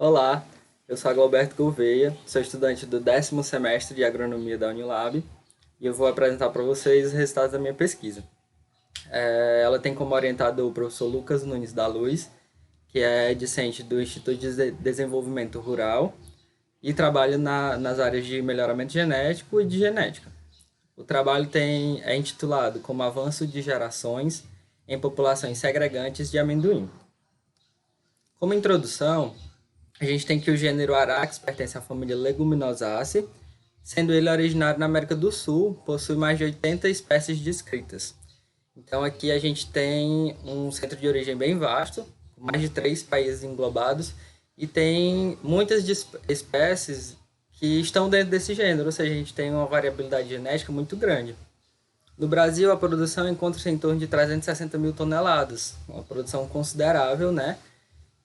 Olá, eu sou Agloberto Gouveia, sou estudante do 10º semestre de Agronomia da Unilab e eu vou apresentar para vocês os resultados da minha pesquisa. Ela tem como orientador o professor Lucas Nunes da Luz, que é discente do Instituto de Desenvolvimento Rural e trabalha nas áreas de melhoramento genético e de genética. O trabalho é intitulado como Avanço de Gerações em Populações Segregantes de Amendoim. Como introdução, a gente tem que o gênero Arax pertence à família Leguminosaceae, sendo ele originário na América do Sul, possui mais de 80 espécies descritas. Então aqui a gente tem um centro de origem bem vasto, com mais de 3 países englobados, e tem muitas espécies que estão dentro desse gênero, ou seja, a gente tem uma variabilidade genética muito grande. No Brasil, a produção encontra-se em torno de 360 mil toneladas, uma produção considerável, né?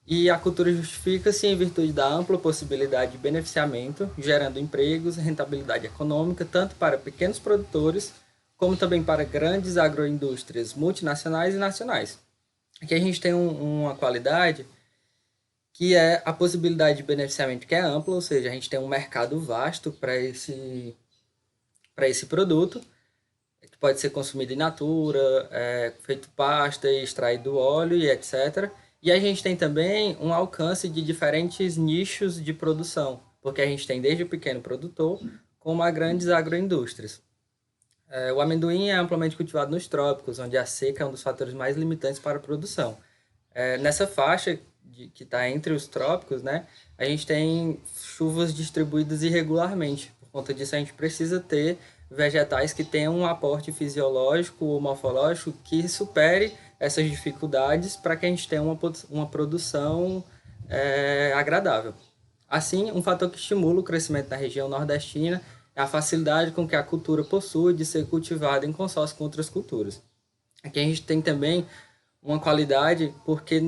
E a cultura justifica-se em virtude da ampla possibilidade de beneficiamento, gerando empregos e rentabilidade econômica tanto para pequenos produtores, como também para grandes agroindústrias multinacionais e nacionais. Aqui a gente tem uma qualidade que é a possibilidade de beneficiamento que é ampla, ou seja, a gente tem um mercado vasto para esse produto, que pode ser consumido in natura, feito pasta, extraído óleo e etc. E a gente tem também um alcance de diferentes nichos de produção, porque a gente tem desde o pequeno produtor como a grandes agroindústrias. O amendoim é amplamente cultivado nos trópicos, onde a seca é um dos fatores mais limitantes para a produção. Nessa faixa que está entre os trópicos, né, a gente tem chuvas distribuídas irregularmente. Por conta disso, a gente precisa ter vegetais que tenham um aporte fisiológico ou morfológico que supere essas dificuldades para que a gente tenha uma produção agradável. Assim, um fator que estimula o crescimento na região nordestina é a facilidade com que a cultura possui de ser cultivada em consórcio com outras culturas. Aqui a gente tem também uma qualidade, porque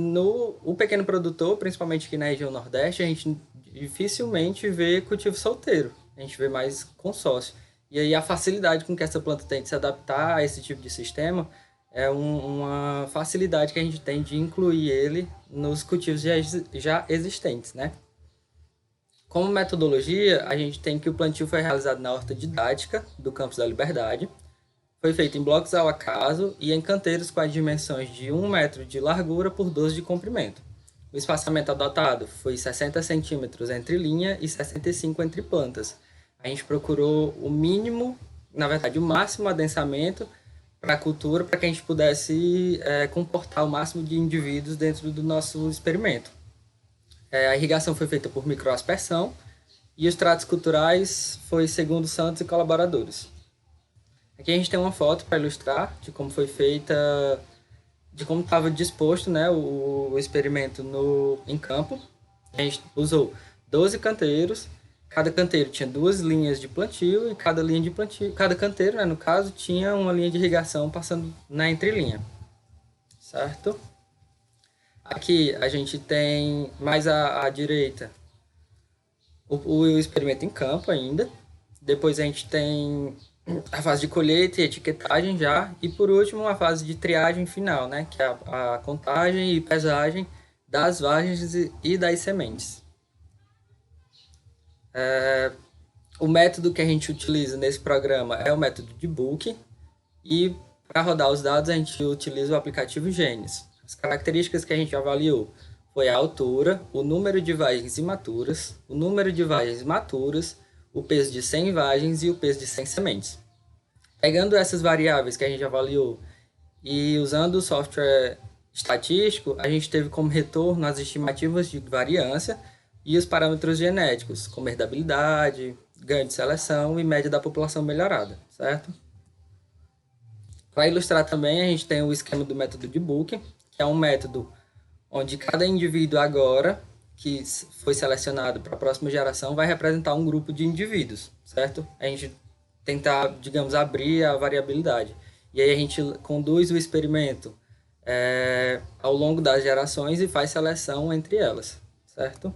o pequeno produtor, principalmente aqui na região Nordeste, a gente dificilmente vê cultivo solteiro, a gente vê mais consórcio. E aí a facilidade com que essa planta tem de se adaptar a esse tipo de sistema é uma facilidade que a gente tem de incluir ele nos cultivos já existentes, né? Como metodologia, a gente tem que o plantio foi realizado na horta didática do Campus da Liberdade, foi feito em blocos ao acaso e em canteiros com as dimensões de 1 metro de largura por 12 de comprimento. O espaçamento adotado foi 60 centímetros entre linha e 65 entre plantas. A gente procurou o mínimo, na verdade o máximo adensamento para a cultura, para que a gente pudesse comportar o máximo de indivíduos dentro do nosso experimento. A irrigação foi feita por microaspersão e os tratos culturais foi segundo Santos e colaboradores. Aqui a gente tem uma foto para ilustrar de como foi feita, de como estava disposto, né, o experimento em campo. A gente usou 12 canteiros, cada canteiro tinha 2 linhas de plantio e cada canteiro, né, no caso, tinha uma linha de irrigação passando na entrelinha, certo? Aqui a gente tem mais à direita o experimento em campo ainda. Depois a gente tem a fase de colheita e etiquetagem já. E por último, a fase de triagem final, né? Que é a contagem e pesagem das vagens e das sementes. O método que a gente utiliza nesse programa é o método de Book. E para rodar os dados, a gente utiliza o aplicativo Genes. As características que a gente avaliou foi a altura, o número de vagens imaturas, o número de vagens maturas, o peso de 100 vagens e o peso de 100 sementes. Pegando essas variáveis que a gente avaliou e usando o software estatístico, a gente teve como retorno as estimativas de variância e os parâmetros genéticos, como herdabilidade, ganho de seleção e média da população melhorada, certo? Para ilustrar também, a gente tem o esquema do método de Book, que é um método onde cada indivíduo agora, que foi selecionado para a próxima geração, vai representar um grupo de indivíduos, certo? A gente tentar, digamos, abrir a variabilidade. E aí a gente conduz o experimento ao longo das gerações e faz seleção entre elas, certo?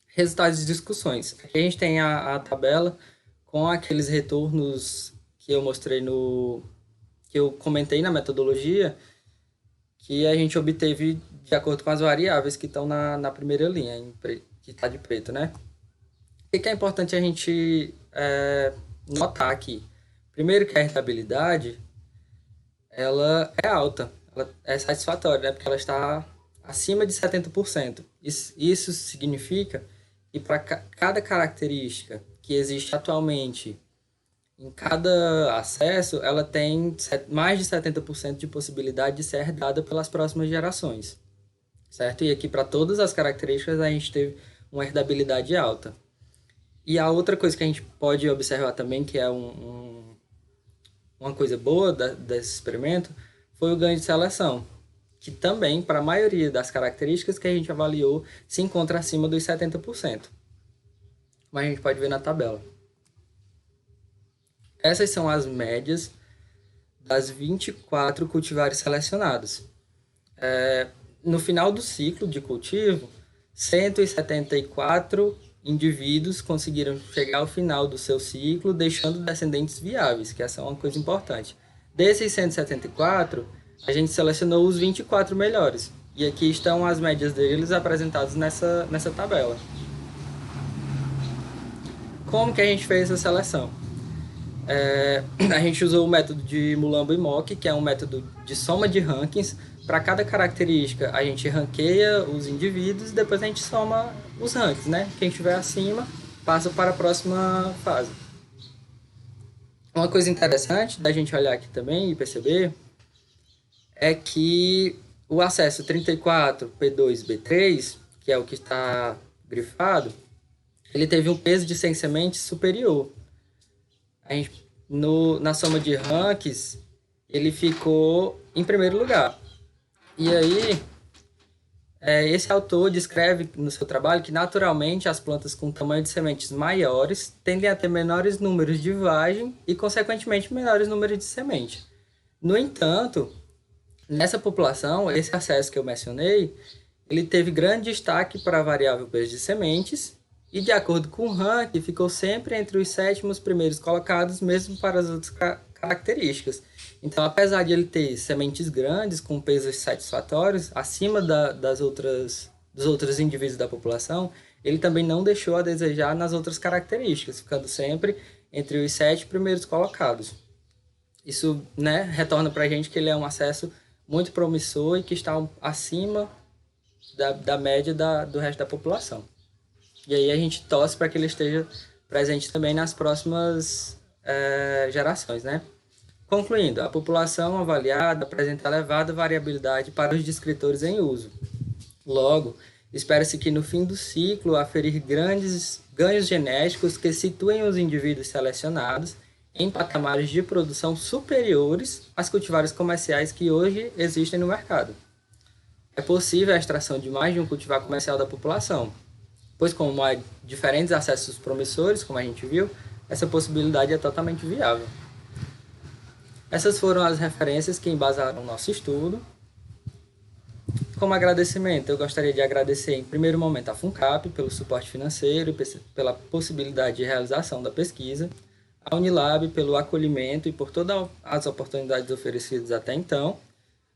Resultados de discussões. Aqui a gente tem a tabela com aqueles retornos que eu mostrei que eu comentei na metodologia, que a gente obteve de acordo com as variáveis que estão na primeira linha, que está de preto, né? O que é importante a gente notar aqui? Primeiro que a rentabilidade, ela é alta, ela é satisfatória, né? Porque ela está acima de 70%. Isso significa que para cada característica que existe atualmente em cada acesso, ela tem mais de 70% de possibilidade de ser herdada pelas próximas gerações, certo? E aqui, para todas as características, a gente teve uma herdabilidade alta. E a outra coisa que a gente pode observar também, que é uma coisa boa desse experimento, foi o ganho de seleção, que também, para a maioria das características que a gente avaliou, se encontra acima dos 70%. Mas a gente pode ver na tabela. Essas são as médias das 24 cultivares selecionados. No final do ciclo de cultivo, 174 indivíduos conseguiram chegar ao final do seu ciclo, deixando descendentes viáveis, que essa é uma coisa importante. Desses 174, a gente selecionou os 24 melhores. E aqui estão as médias deles apresentadas nessa tabela. Como que a gente fez essa seleção? A gente usou o método de Mulamba e Mock, que é um método de soma de rankings. Para cada característica, a gente ranqueia os indivíduos e depois a gente soma os rankings, né? Quem estiver acima passa para a próxima fase. Uma coisa interessante da gente olhar aqui também e perceber é que o acesso 34, P2, B3, que é o que está grifado, ele teve um peso de 100 sementes superior. A gente, na soma de rankings, ele ficou em primeiro lugar. E aí, esse autor descreve no seu trabalho que, naturalmente, as plantas com tamanho de sementes maiores tendem a ter menores números de vagem e, consequentemente, menores números de semente. No entanto, nessa população, esse acesso que eu mencionei, ele teve grande destaque para a variável peso de sementes e, de acordo com o ranking, ficou sempre entre os 7º primeiros colocados, mesmo para as outras características. Então, apesar de ele ter sementes grandes, com pesos satisfatórios, acima dos outros indivíduos da população, ele também não deixou a desejar nas outras características, ficando sempre entre os 7 primeiros colocados. Isso, né, retorna para a gente que ele é um acesso muito promissor e que está acima da média do resto da população. E aí a gente torce para que ele esteja presente também nas próximas gerações, né? Concluindo, a população avaliada apresenta elevada variabilidade para os descritores em uso. Logo, espera-se que no fim do ciclo aferir grandes ganhos genéticos que situem os indivíduos selecionados em patamares de produção superiores às cultivares comerciais que hoje existem no mercado. É possível a extração de mais de um cultivar comercial da população, pois como há diferentes acessos promissores, como a gente viu, essa possibilidade é totalmente viável. Essas foram as referências que embasaram o nosso estudo. Como agradecimento, eu gostaria de agradecer em primeiro momento a FUNCAP pelo suporte financeiro e pela possibilidade de realização da pesquisa, a Unilab pelo acolhimento e por todas as oportunidades oferecidas até então,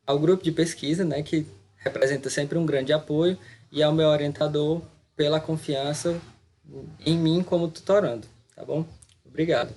ao grupo de pesquisa, né, que representa sempre um grande apoio, e ao meu orientador pela confiança em mim como tutorando, tá bom? Obrigado.